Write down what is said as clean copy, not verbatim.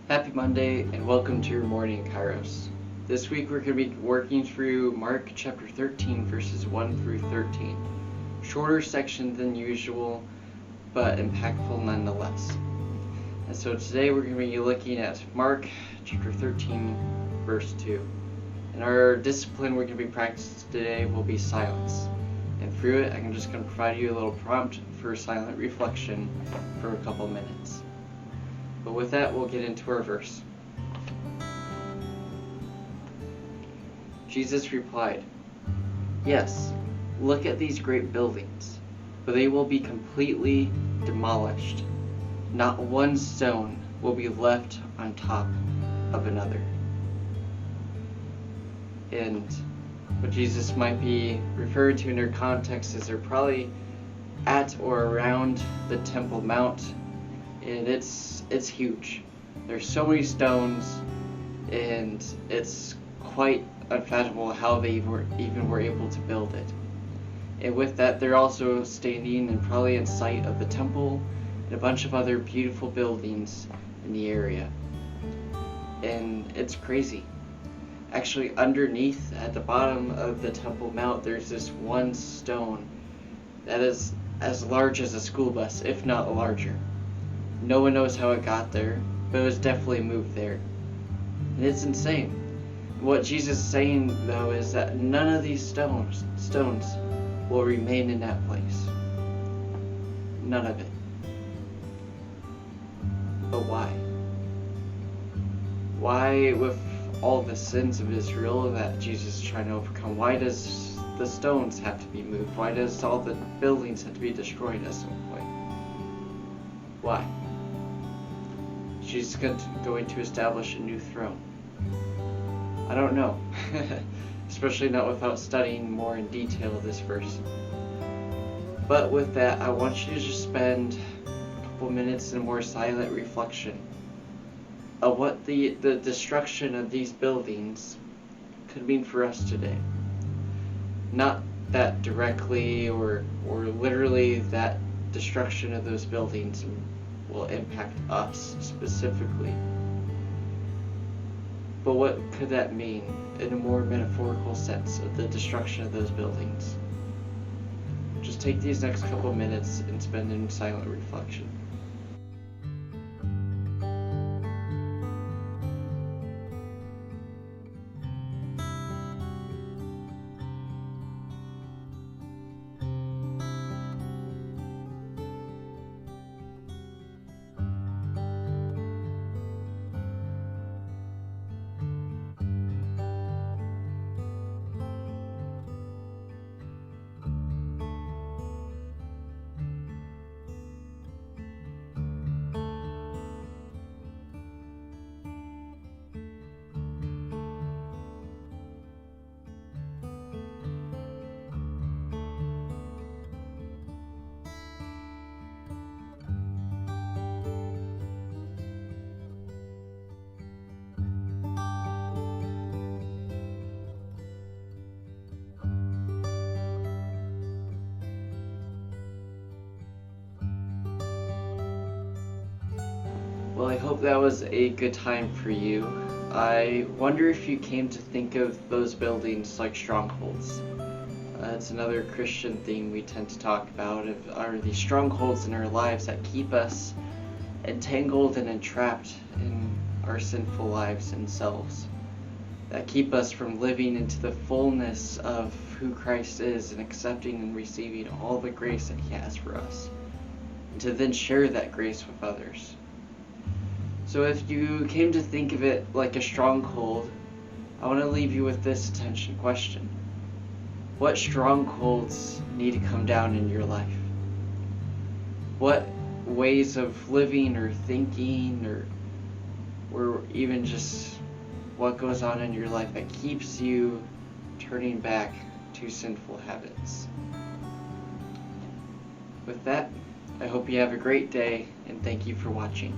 Happy Monday and welcome to your morning Kairos. This week we're going to be working through Mark chapter 13 verses 1 through 13. Shorter section than usual, but impactful nonetheless. And so today we're going to be looking at Mark chapter 13 verse 2. And our discipline we're going to be practicing today will be silence. And through it I'm just going to provide you a little prompt for silent reflection for a couple minutes. But with that, we'll get into our verse. Jesus replied, "Yes, look at these great buildings, but they will be completely demolished. Not one stone will be left on top of another." And what Jesus might be referred to in their context is they're probably at or around the Temple Mount, and it's huge. There's so many stones, and it's quite unfathomable how they even were able to build it. And with that, they're also standing and probably in sight of the temple and a bunch of other beautiful buildings in the area. And it's crazy. Actually, underneath, at the bottom of the Temple Mount, there's this one stone that is as large as a school bus, if not larger. No one knows how it got there, but it was definitely moved there. And it's insane. What Jesus is saying, though, is that none of these stones will remain in that place. None of it. But why? Why, with all the sins of Israel that Jesus is trying to overcome, why does the stones have to be moved? Why does all the buildings have to be destroyed at some point? Why? She's going to establish a new throne. I don't know, especially not without studying more in detail this verse. But with that, I want you to just spend a couple minutes in more silent reflection of what the destruction of these buildings could mean for us today. Not that directly or literally that destruction of those buildings will impact us specifically. But what could that mean in a more metaphorical sense of the destruction of those buildings? Just take these next couple minutes and spend in silent reflection. Well, I hope that was a good time for you. I wonder if you came to think of those buildings like strongholds. It's another Christian thing we tend to talk about, are these strongholds in our lives that keep us entangled and entrapped in our sinful lives and selves, that keep us from living into the fullness of who Christ is and accepting and receiving all the grace that He has for us, and to then share that grace with others. So if you came to think of it like a stronghold, I want to leave you with this attention question. What strongholds need to come down in your life? What ways of living or thinking or even just what goes on in your life that keeps you turning back to sinful habits? With that, I hope you have a great day, and thank you for watching.